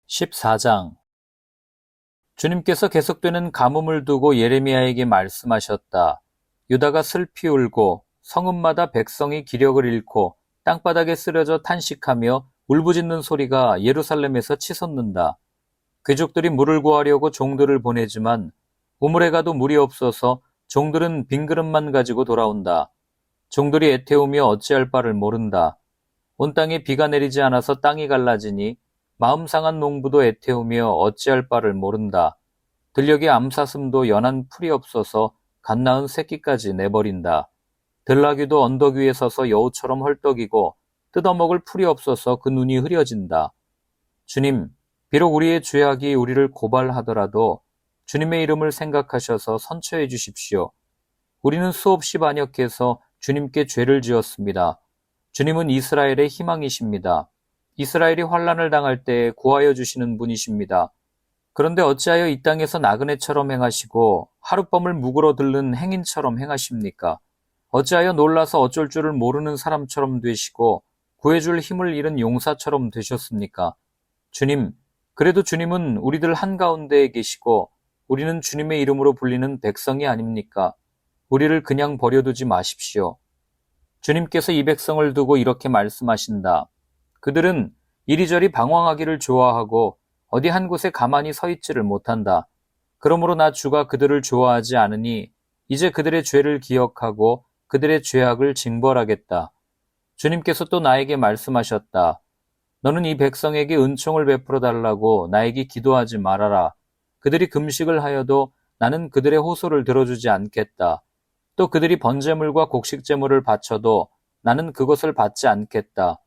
14장. 주님께서 계속되는 가뭄을 두고 예레미야에게 말씀하셨다. 유다가 슬피 울고 성읍마다 백성이 기력을 잃고 땅바닥에 쓰러져 탄식하며 울부짖는 소리가 예루살렘에서 치솟는다. 귀족들이 물을 구하려고 종들을 보내지만 우물에 가도 물이 없어서 종들은 빈 그릇만 가지고 돌아온다. 종들이 애태우며 어찌할 바를 모른다. 온 땅에 비가 내리지 않아서 땅이 갈라지니 마음 상한 농부도 애태우며 어찌할 바를 모른다. 들녘의 암사슴도 연한 풀이 없어서 갓 낳은 새끼까지 내버린다. 들나귀도 언덕 위에 서서 여우처럼 헐떡이고 뜯어먹을 풀이 없어서 그 눈이 흐려진다. 주님, 비록 우리의 죄악이 우리를 고발하더라도 주님의 이름을 생각하셔서 선처해 주십시오. 우리는 수없이 반역해서 주님께 죄를 지었습니다. 주님은 이스라엘의 희망이십니다. 이스라엘이 환난을 당할 때 구하여 주시는 분이십니다. 그런데 어찌하여 이 땅에서 나그네처럼 행하시고 하룻밤을 묵으러 들른 행인처럼 행하십니까? 어찌하여 놀라서 어쩔 줄을 모르는 사람처럼 되시고 구해줄 힘을 잃은 용사처럼 되셨습니까? 주님, 그래도 주님은 우리들 한가운데에 계시고 우리는 주님의 이름으로 불리는 백성이 아닙니까? 우리를 그냥 버려두지 마십시오. 주님께서 이 백성을 두고 이렇게 말씀하신다. 그들은 이리저리 방황하기를 좋아하고 어디 한 곳에 가만히 서 있지를 못한다. 그러므로 나 주가 그들을 좋아하지 않으니 이제 그들의 죄를 기억하고 그들의 죄악을 징벌하겠다. 주님께서 또 나에게 말씀하셨다. 너는 이 백성에게 은총을 베풀어 달라고 나에게 기도하지 말아라. 그들이 금식을 하여도 나는 그들의 호소를 들어주지 않겠다. 또 그들이 번제물과 곡식제물을 바쳐도 나는 그것을 받지 않겠다.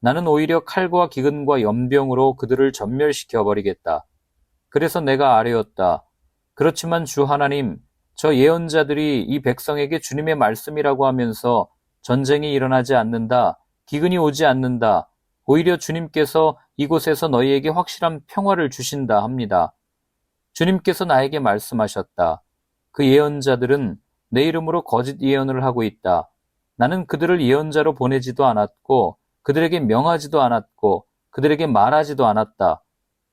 나는 오히려 칼과 기근과 연병으로 그들을 전멸시켜 버리겠다. 그래서 내가 아뢰었다. 그렇지만 주 하나님, 저 예언자들이 이 백성에게 주님의 말씀이라고 하면서 전쟁이 일어나지 않는다, 기근이 오지 않는다, 오히려 주님께서 이곳에서 너희에게 확실한 평화를 주신다 합니다. 주님께서 나에게 말씀하셨다. 그 예언자들은 내 이름으로 거짓 예언을 하고 있다. 나는 그들을 예언자로 보내지도 않았고 그들에게 명하지도 않았고 그들에게 말하지도 않았다.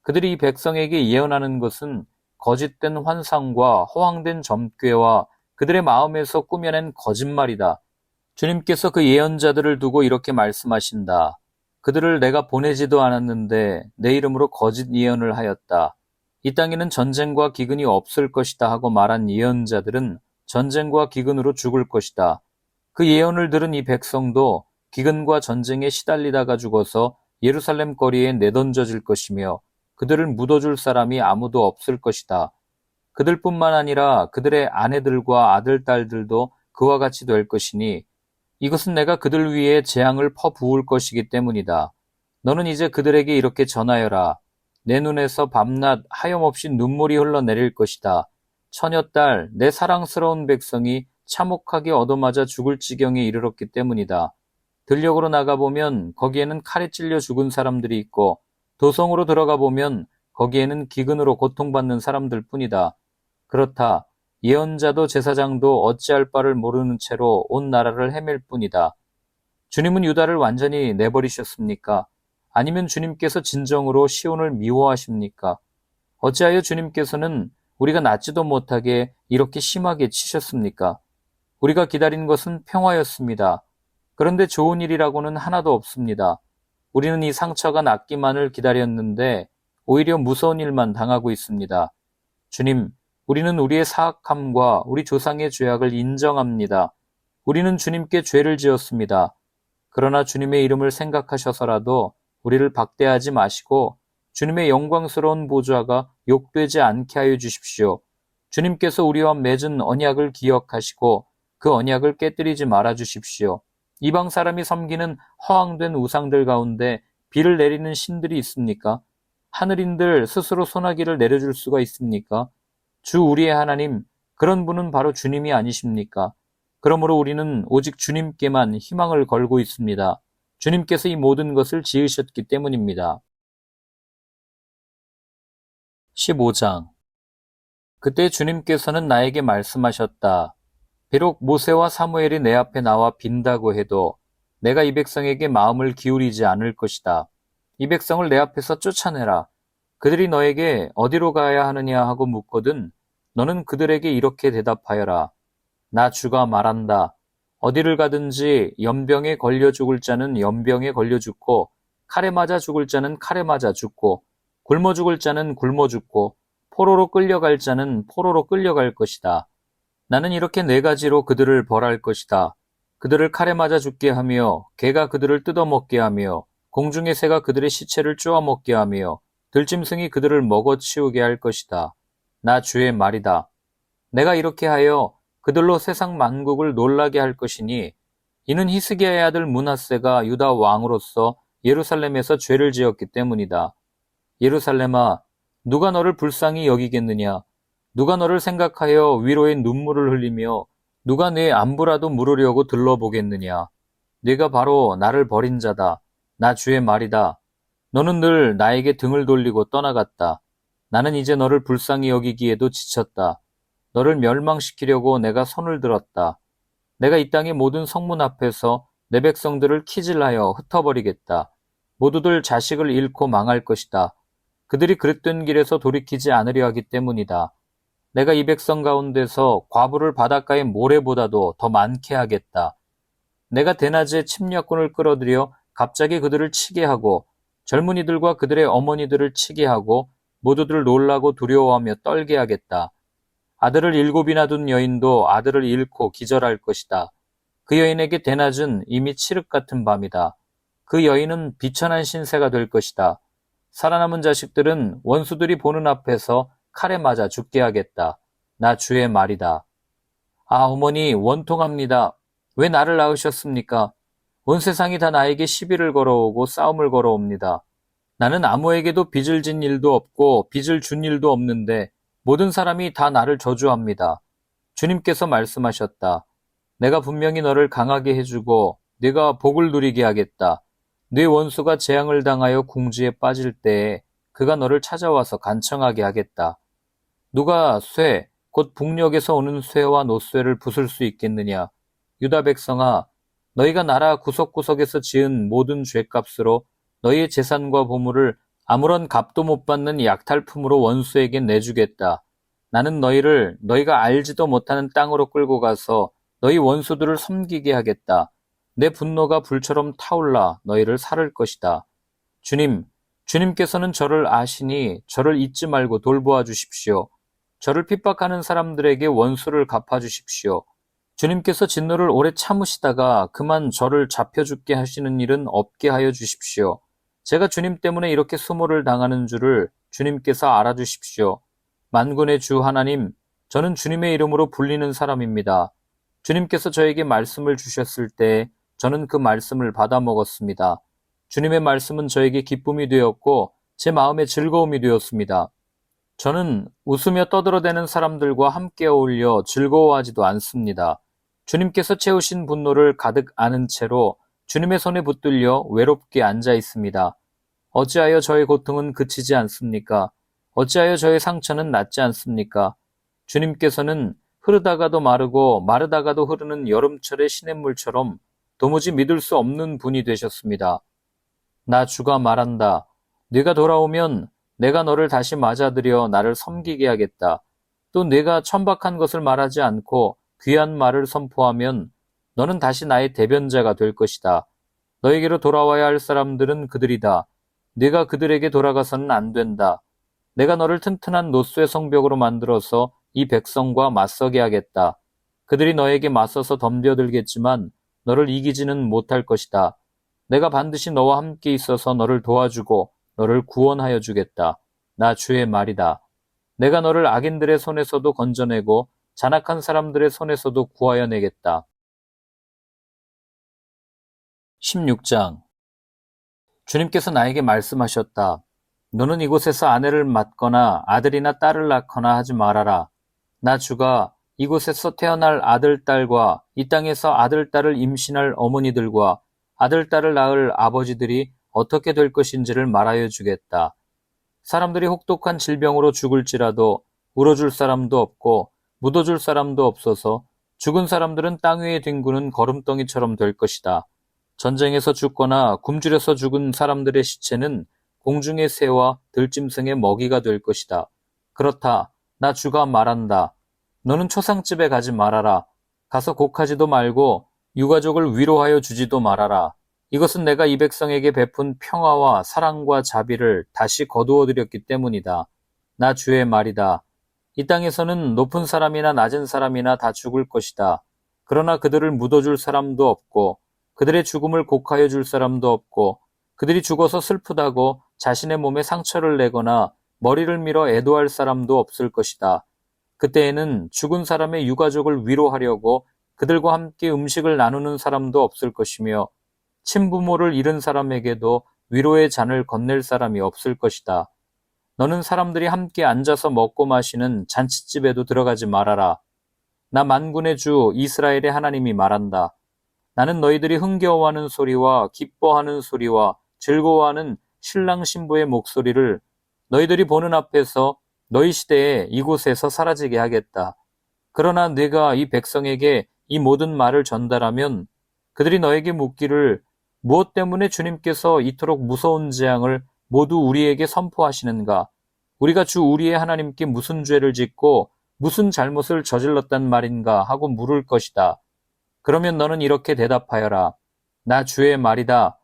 그들이 이 백성에게 예언하는 것은 거짓된 환상과 허황된 점괘와 그들의 마음에서 꾸며낸 거짓말이다. 주님께서 그 예언자들을 두고 이렇게 말씀하신다. 그들을 내가 보내지도 않았는데 내 이름으로 거짓 예언을 하였다. 이 땅에는 전쟁과 기근이 없을 것이다 하고 말한 예언자들은 전쟁과 기근으로 죽을 것이다. 그 예언을 들은 이 백성도 기근과 전쟁에 시달리다가 죽어서 예루살렘 거리에 내던져질 것이며 그들을 묻어줄 사람이 아무도 없을 것이다. 그들뿐만 아니라 그들의 아내들과 아들, 딸들도 그와 같이 될 것이니 이것은 내가 그들 위에 재앙을 퍼부을 것이기 때문이다. 너는 이제 그들에게 이렇게 전하여라. 내 눈에서 밤낮 하염없이 눈물이 흘러내릴 것이다. 처녀딸, 내 사랑스러운 백성이 참혹하게 얻어맞아 죽을 지경에 이르렀기 때문이다. 들녘으로 나가보면 거기에는 칼에 찔려 죽은 사람들이 있고 도성으로 들어가보면 거기에는 기근으로 고통받는 사람들 뿐이다. 그렇다. 예언자도 제사장도 어찌할 바를 모르는 채로 온 나라를 헤맬 뿐이다. 주님은 유다를 완전히 내버리셨습니까? 아니면 주님께서 진정으로 시온을 미워하십니까? 어찌하여 주님께서는 우리가 낫지도 못하게 이렇게 심하게 치셨습니까? 우리가 기다린 것은 평화였습니다. 그런데 좋은 일이라고는 하나도 없습니다. 우리는 이 상처가 낫기만을 기다렸는데 오히려 무서운 일만 당하고 있습니다. 주님, 우리는 우리의 사악함과 우리 조상의 죄악을 인정합니다. 우리는 주님께 죄를 지었습니다. 그러나 주님의 이름을 생각하셔서라도 우리를 박대하지 마시고 주님의 영광스러운 보좌가 욕되지 않게 하여 주십시오. 주님께서 우리와 맺은 언약을 기억하시고 그 언약을 깨뜨리지 말아 주십시오. 이방 사람이 섬기는 허황된 우상들 가운데 비를 내리는 신들이 있습니까? 하늘인들 스스로 소나기를 내려줄 수가 있습니까? 주 우리의 하나님, 그런 분은 바로 주님이 아니십니까? 그러므로 우리는 오직 주님께만 희망을 걸고 있습니다. 주님께서 이 모든 것을 지으셨기 때문입니다. 15장. 그때 주님께서는 나에게 말씀하셨다. 비록 모세와 사무엘이 내 앞에 나와 빈다고 해도 내가 이 백성에게 마음을 기울이지 않을 것이다. 이 백성을 내 앞에서 쫓아내라. 그들이 너에게 어디로 가야 하느냐 하고 묻거든 너는 그들에게 이렇게 대답하여라. 나 주가 말한다. 어디를 가든지 연병에 걸려 죽을 자는 연병에 걸려 죽고 칼에 맞아 죽을 자는 칼에 맞아 죽고 굶어 죽을 자는 굶어 죽고 포로로 끌려갈 자는 포로로 끌려갈 것이다. 나는 이렇게 네 가지로 그들을 벌할 것이다. 그들을 칼에 맞아 죽게 하며 개가 그들을 뜯어먹게 하며 공중의 새가 그들의 시체를 쪼아먹게 하며 들짐승이 그들을 먹어치우게 할 것이다. 나 주의 말이다. 내가 이렇게 하여 그들로 세상 만국을 놀라게 할 것이니 이는 히스기야의 아들 므낫세가 유다 왕으로서 예루살렘에서 죄를 지었기 때문이다. 예루살렘아, 누가 너를 불쌍히 여기겠느냐? 누가 너를 생각하여 위로의 눈물을 흘리며 누가 네 안부라도 물으려고 들러보겠느냐? 네가 바로 나를 버린 자다. 나 주의 말이다. 너는 늘 나에게 등을 돌리고 떠나갔다. 나는 이제 너를 불쌍히 여기기에도 지쳤다. 너를 멸망시키려고 내가 손을 들었다. 내가 이 땅의 모든 성문 앞에서 내 백성들을 키질하여 흩어버리겠다. 모두들 자식을 잃고 망할 것이다. 그들이 그릇된 길에서 돌이키지 않으려 하기 때문이다. 내가 이 백성 가운데서 과부를 바닷가의 모래보다도 더 많게 하겠다. 내가 대낮에 침략군을 끌어들여 갑자기 그들을 치게 하고 젊은이들과 그들의 어머니들을 치게 하고 모두들 놀라고 두려워하며 떨게 하겠다. 아들을 7이나 둔 여인도 아들을 잃고 기절할 것이다. 그 여인에게 대낮은 이미 칠흑 같은 밤이다. 그 여인은 비천한 신세가 될 것이다. 살아남은 자식들은 원수들이 보는 앞에서 칼에 맞아 죽게 하겠다. 나 주의 말이다. 아, 어머니 원통합니다. 왜 나를 낳으셨습니까? 온 세상이 다 나에게 시비를 걸어오고 싸움을 걸어옵니다. 나는 아무에게도 빚을 진 일도 없고 빚을 준 일도 없는데 모든 사람이 다 나를 저주합니다. 주님께서 말씀하셨다. 내가 분명히 너를 강하게 해주고 네가 복을 누리게 하겠다. 네 원수가 재앙을 당하여 궁지에 빠질 때에 그가 너를 찾아와서 간청하게 하겠다. 누가 쇠, 곧 북녘에서 오는 쇠와 노쇠를 부술 수 있겠느냐? 유다 백성아, 너희가 나라 구석구석에서 지은 모든 죄값으로 너희의 재산과 보물을 아무런 값도 못 받는 약탈품으로 원수에게 내주겠다. 나는 너희를 너희가 알지도 못하는 땅으로 끌고 가서 너희 원수들을 섬기게 하겠다. 내 분노가 불처럼 타올라 너희를 살을 것이다. 주님께서는 저를 아시니 저를 잊지 말고 돌보아 주십시오. 저를 핍박하는 사람들에게 원수를 갚아주십시오. 주님께서 진노를 오래 참으시다가 그만 저를 잡혀 죽게 하시는 일은 없게 하여 주십시오. 제가 주님 때문에 이렇게 수모를 당하는 줄을 주님께서 알아주십시오. 만군의 주 하나님, 저는 주님의 이름으로 불리는 사람입니다. 주님께서 저에게 말씀을 주셨을 때 저는 그 말씀을 받아 먹었습니다. 주님의 말씀은 저에게 기쁨이 되었고 제 마음에 즐거움이 되었습니다. 저는 웃으며 떠들어대는 사람들과 함께 어울려 즐거워하지도 않습니다. 주님께서 채우신 분노를 가득 안은 채로 주님의 손에 붙들려 외롭게 앉아 있습니다. 어찌하여 저의 고통은 그치지 않습니까? 어찌하여 저의 상처는 낫지 않습니까? 주님께서는 흐르다가도 마르고 마르다가도 흐르는 여름철의 시냇물처럼 도무지 믿을 수 없는 분이 되셨습니다. 나 주가 말한다. 네가 돌아오면 내가 너를 다시 맞아들여 나를 섬기게 하겠다. 또 네가 천박한 것을 말하지 않고 귀한 말을 선포하면 너는 다시 나의 대변자가 될 것이다. 너에게로 돌아와야 할 사람들은 그들이다. 네가 그들에게 돌아가서는 안 된다. 내가 너를 튼튼한 노쇠 성벽으로 만들어서 이 백성과 맞서게 하겠다. 그들이 너에게 맞서서 덤벼들겠지만 너를 이기지는 못할 것이다. 내가 반드시 너와 함께 있어서 너를 도와주고 너를 구원하여 주겠다. 나 주의 말이다. 내가 너를 악인들의 손에서도 건져내고 잔악한 사람들의 손에서도 구하여 내겠다. 16장. 주님께서 나에게 말씀하셨다. 너는 이곳에서 아내를 맡거나 아들이나 딸을 낳거나 하지 말아라. 나 주가 이곳에서 태어날 아들, 딸과 이 땅에서 아들, 딸을 임신할 어머니들과 아들, 딸을 낳을 아버지들이 어떻게 될 것인지를 말하여 주겠다. 사람들이 혹독한 질병으로 죽을지라도 울어줄 사람도 없고 묻어줄 사람도 없어서 죽은 사람들은 땅 위에 뒹구는 거름덩이처럼 될 것이다. 전쟁에서 죽거나 굶주려서 죽은 사람들의 시체는 공중의 새와 들짐승의 먹이가 될 것이다. 그렇다. 나 주가 말한다. 너는 초상집에 가지 말아라. 가서 곡하지도 말고 유가족을 위로하여 주지도 말아라. 이것은 내가 이 백성에게 베푼 평화와 사랑과 자비를 다시 거두어드렸기 때문이다. 나 주의 말이다. 이 땅에서는 높은 사람이나 낮은 사람이나 다 죽을 것이다. 그러나 그들을 묻어줄 사람도 없고 그들의 죽음을 곡하여 줄 사람도 없고 그들이 죽어서 슬프다고 자신의 몸에 상처를 내거나 머리를 밀어 애도할 사람도 없을 것이다. 그때에는 죽은 사람의 유가족을 위로하려고 그들과 함께 음식을 나누는 사람도 없을 것이며 친부모를 잃은 사람에게도 위로의 잔을 건넬 사람이 없을 것이다. 너는 사람들이 함께 앉아서 먹고 마시는 잔치집에도 들어가지 말아라. 나 만군의 주 이스라엘의 하나님이 말한다. 나는 너희들이 흥겨워하는 소리와 기뻐하는 소리와 즐거워하는 신랑 신부의 목소리를 너희들이 보는 앞에서 너희 시대에 이곳에서 사라지게 하겠다. 그러나 네가 이 백성에게 이 모든 말을 전달하면 그들이 너에게 묻기를 무엇 때문에 주님께서 이토록 무서운 재앙을 모두 우리에게 선포하시는가? 우리가 주 우리의 하나님께 무슨 죄를 짓고 무슨 잘못을 저질렀단 말인가 하고 물을 것이다. 그러면 너는 이렇게 대답하여라. 나 주의 말이다.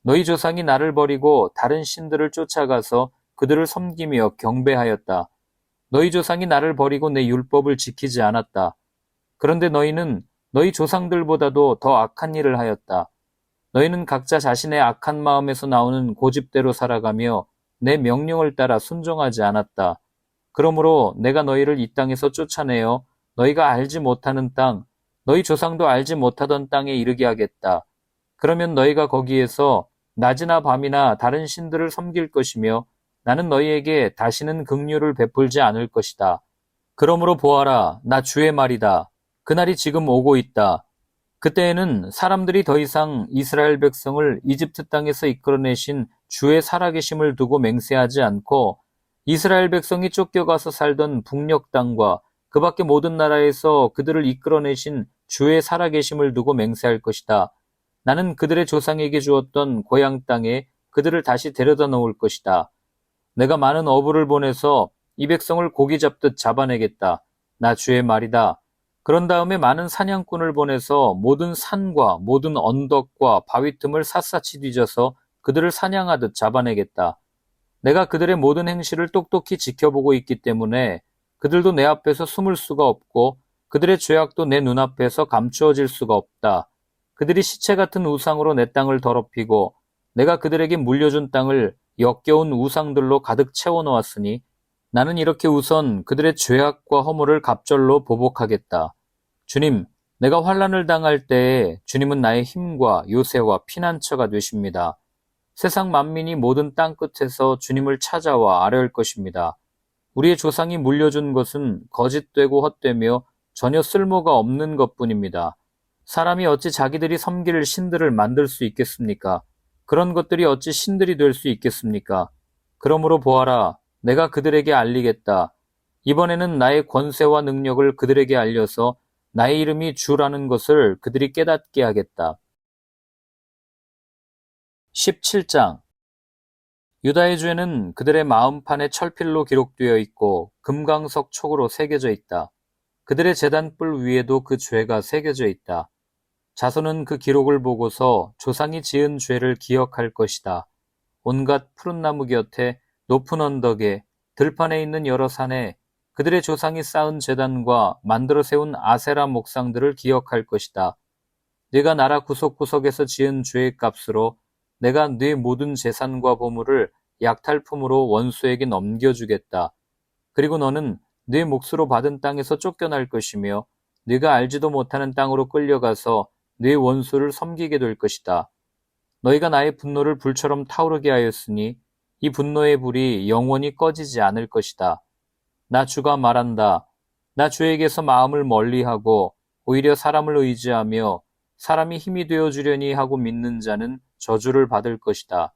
너희 조상이 나를 버리고 다른 신들을 쫓아가서 그들을 섬기며 경배하였다. 너희 조상이 나를 버리고 내 율법을 지키지 않았다. 그런데 너희는 너희 조상들보다도 더 악한 일을 하였다. 너희는 각자 자신의 악한 마음에서 나오는 고집대로 살아가며 내 명령을 따라 순종하지 않았다. 그러므로 내가 너희를 이 땅에서 쫓아내어 너희가 알지 못하는 땅, 너희 조상도 알지 못하던 땅에 이르게 하겠다. 그러면 너희가 거기에서 낮이나 밤이나 다른 신들을 섬길 것이며 나는 너희에게 다시는 긍휼을 베풀지 않을 것이다. 그러므로 보아라, 나 주의 말이다. 그날이 지금 오고 있다. 그때에는 사람들이 더 이상 이스라엘 백성을 이집트 땅에서 이끌어내신 주의 살아계심을 두고 맹세하지 않고 이스라엘 백성이 쫓겨가서 살던 북녘 땅과 그 밖의 모든 나라에서 그들을 이끌어내신 주의 살아계심을 두고 맹세할 것이다. 나는 그들의 조상에게 주었던 고향 땅에 그들을 다시 데려다 놓을 것이다. 내가 많은 어부를 보내서 이 백성을 고기 잡듯 잡아내겠다. 나 주의 말이다. 그런 다음에 많은 사냥꾼을 보내서 모든 산과 모든 언덕과 바위 틈을 샅샅이 뒤져서 그들을 사냥하듯 잡아내겠다. 내가 그들의 모든 행실을 똑똑히 지켜보고 있기 때문에 그들도 내 앞에서 숨을 수가 없고 그들의 죄악도 내 눈앞에서 감추어질 수가 없다. 그들이 시체 같은 우상으로 내 땅을 더럽히고 내가 그들에게 물려준 땅을 역겨운 우상들로 가득 채워놓았으니 나는 이렇게 우선 그들의 죄악과 허물을 갑절로 보복하겠다. 주님, 내가 환난을 당할 때에 주님은 나의 힘과 요새와 피난처가 되십니다. 세상 만민이 모든 땅 끝에서 주님을 찾아와 아뢰올 것입니다. 우리의 조상이 물려준 것은 거짓되고 헛되며 전혀 쓸모가 없는 것뿐입니다. 사람이 어찌 자기들이 섬길 신들을 만들 수 있겠습니까? 그런 것들이 어찌 신들이 될 수 있겠습니까? 그러므로 보아라, 내가 그들에게 알리겠다. 이번에는 나의 권세와 능력을 그들에게 알려서 나의 이름이 주라는 것을 그들이 깨닫게 하겠다. 17장 유다의 죄는 그들의 마음판에 철필로 기록되어 있고 금강석 촉으로 새겨져 있다. 그들의 제단뿔 위에도 그 죄가 새겨져 있다. 자손은 그 기록을 보고서 조상이 지은 죄를 기억할 것이다. 온갖 푸른 나무 곁에 높은 언덕에 들판에 있는 여러 산에 그들의 조상이 쌓은 제단과 만들어 세운 아세라 목상들을 기억할 것이다. 네가 나라 구석구석에서 지은 죄의 값으로 내가 네 모든 재산과 보물을 약탈품으로 원수에게 넘겨주겠다. 그리고 너는 네 몫으로 받은 땅에서 쫓겨날 것이며 네가 알지도 못하는 땅으로 끌려가서 네 원수를 섬기게 될 것이다. 너희가 나의 분노를 불처럼 타오르게 하였으니 이 분노의 불이 영원히 꺼지지 않을 것이다. 나 주가 말한다. 나 주에게서 마음을 멀리하고 오히려 사람을 의지하며 사람이 힘이 되어주려니 하고 믿는 자는 저주를 받을 것이다.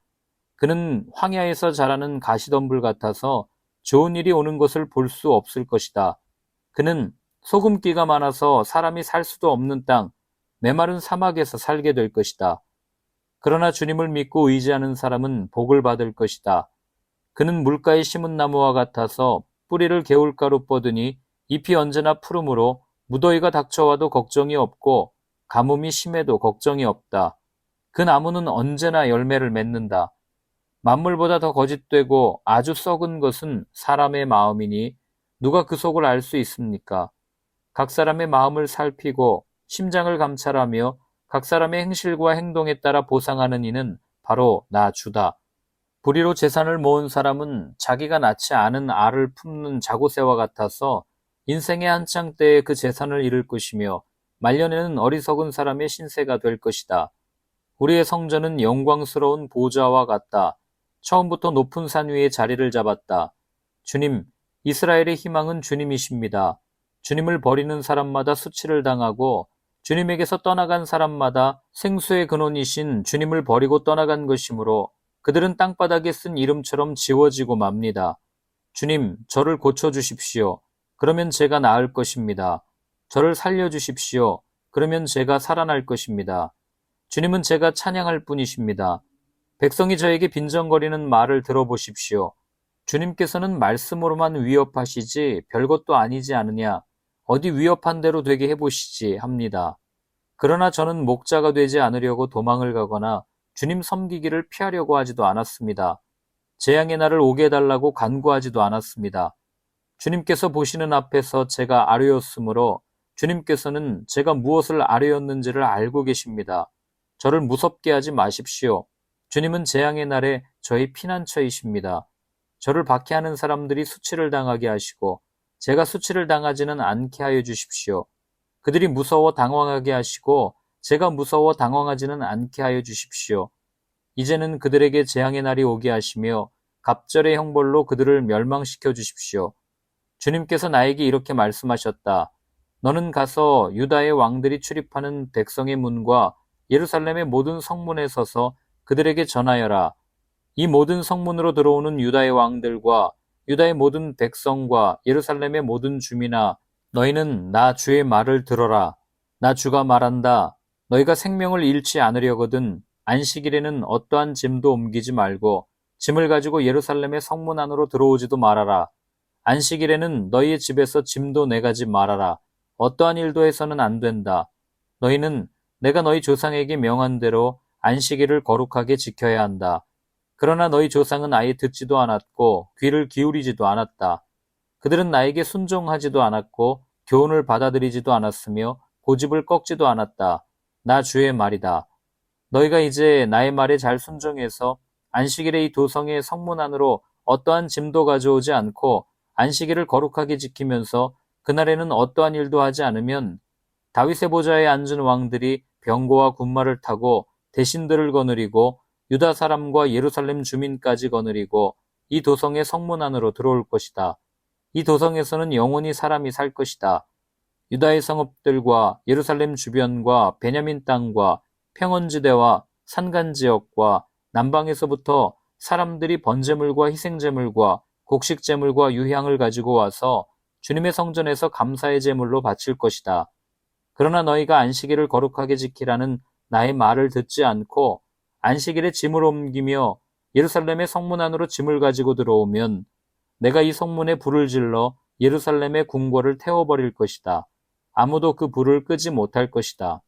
그는 황야에서 자라는 가시덤불 같아서 좋은 일이 오는 것을 볼 수 없을 것이다. 그는 소금기가 많아서 사람이 살 수도 없는 땅, 메마른 사막에서 살게 될 것이다. 그러나 주님을 믿고 의지하는 사람은 복을 받을 것이다. 그는 물가에 심은 나무와 같아서 뿌리를 개울가로 뻗으니 잎이 언제나 푸르므로 무더위가 닥쳐와도 걱정이 없고 가뭄이 심해도 걱정이 없다. 그 나무는 언제나 열매를 맺는다. 만물보다 더 거짓되고 아주 썩은 것은 사람의 마음이니 누가 그 속을 알 수 있습니까? 각 사람의 마음을 살피고 심장을 감찰하며 각 사람의 행실과 행동에 따라 보상하는 이는 바로 나 주다. 불의로 재산을 모은 사람은 자기가 낳지 않은 알을 품는 자고새와 같아서 인생의 한창 때에 그 재산을 잃을 것이며 말년에는 어리석은 사람의 신세가 될 것이다. 우리의 성전은 영광스러운 보좌와 같다. 처음부터 높은 산 위에 자리를 잡았다. 주님, 이스라엘의 희망은 주님이십니다. 주님을 버리는 사람마다 수치를 당하고 주님에게서 떠나간 사람마다 생수의 근원이신 주님을 버리고 떠나간 것이므로 그들은 땅바닥에 쓴 이름처럼 지워지고 맙니다. 주님, 저를 고쳐주십시오. 그러면 제가 나을 것입니다. 저를 살려주십시오. 그러면 제가 살아날 것입니다. 주님은 제가 찬양할 뿐이십니다. 백성이 저에게 빈정거리는 말을 들어보십시오. 주님께서는 말씀으로만 위협하시지 별것도 아니지 않으냐. 어디 위협한 대로 되게 해보시지 합니다. 그러나 저는 목자가 되지 않으려고 도망을 가거나 주님 섬기기를 피하려고 하지도 않았습니다. 재앙의 날을 오게 해달라고 간구하지도 않았습니다. 주님께서 보시는 앞에서 제가 아뢰었으므로 주님께서는 제가 무엇을 아뢰었는지를 알고 계십니다. 저를 무섭게 하지 마십시오. 주님은 재앙의 날에 저희 피난처이십니다. 저를 박해하는 사람들이 수치를 당하게 하시고 제가 수치를 당하지는 않게 하여 주십시오. 그들이 무서워 당황하게 하시고 제가 무서워 당황하지는 않게 하여 주십시오. 이제는 그들에게 재앙의 날이 오게 하시며 갑절의 형벌로 그들을 멸망시켜 주십시오. 주님께서 나에게 이렇게 말씀하셨다. 너는 가서 유다의 왕들이 출입하는 백성의 문과 예루살렘의 모든 성문에 서서 그들에게 전하여라. 이 모든 성문으로 들어오는 유다의 왕들과 유다의 모든 백성과 예루살렘의 모든 주민아, 너희는 나 주의 말을 들어라. 나 주가 말한다. 너희가 생명을 잃지 않으려거든 안식일에는 어떠한 짐도 옮기지 말고 짐을 가지고 예루살렘의 성문 안으로 들어오지도 말아라. 안식일에는 너희의 집에서 짐도 내가지 말아라. 어떠한 일도 해서는 안 된다. 너희는 내가 너희 조상에게 명한 대로 안식일을 거룩하게 지켜야 한다. 그러나 너희 조상은 아예 듣지도 않았고 귀를 기울이지도 않았다. 그들은 나에게 순종하지도 않았고 교훈을 받아들이지도 않았으며 고집을 꺾지도 않았다. 나 주의 말이다. 너희가 이제 나의 말에 잘 순종해서 안식일에 이 도성의 성문 안으로 어떠한 짐도 가져오지 않고 안식일을 거룩하게 지키면서 그날에는 어떠한 일도 하지 않으면 다윗의 보좌에 앉은 왕들이 병거와 군마를 타고 대신들을 거느리고 유다 사람과 예루살렘 주민까지 거느리고 이 도성의 성문 안으로 들어올 것이다. 이 도성에서는 영원히 사람이 살 것이다. 유다의 성읍들과 예루살렘 주변과 베냐민 땅과 평원지대와 산간지역과 남방에서부터 사람들이 번제물과 희생제물과 곡식제물과 유향을 가지고 와서 주님의 성전에서 감사의 제물로 바칠 것이다. 그러나 너희가 안식일을 거룩하게 지키라는 나의 말을 듣지 않고 안식일에 짐을 옮기며 예루살렘의 성문 안으로 짐을 가지고 들어오면 내가 이 성문에 불을 질러 예루살렘의 궁궐을 태워버릴 것이다. 아무도 그 불을 끄지 못할 것이다.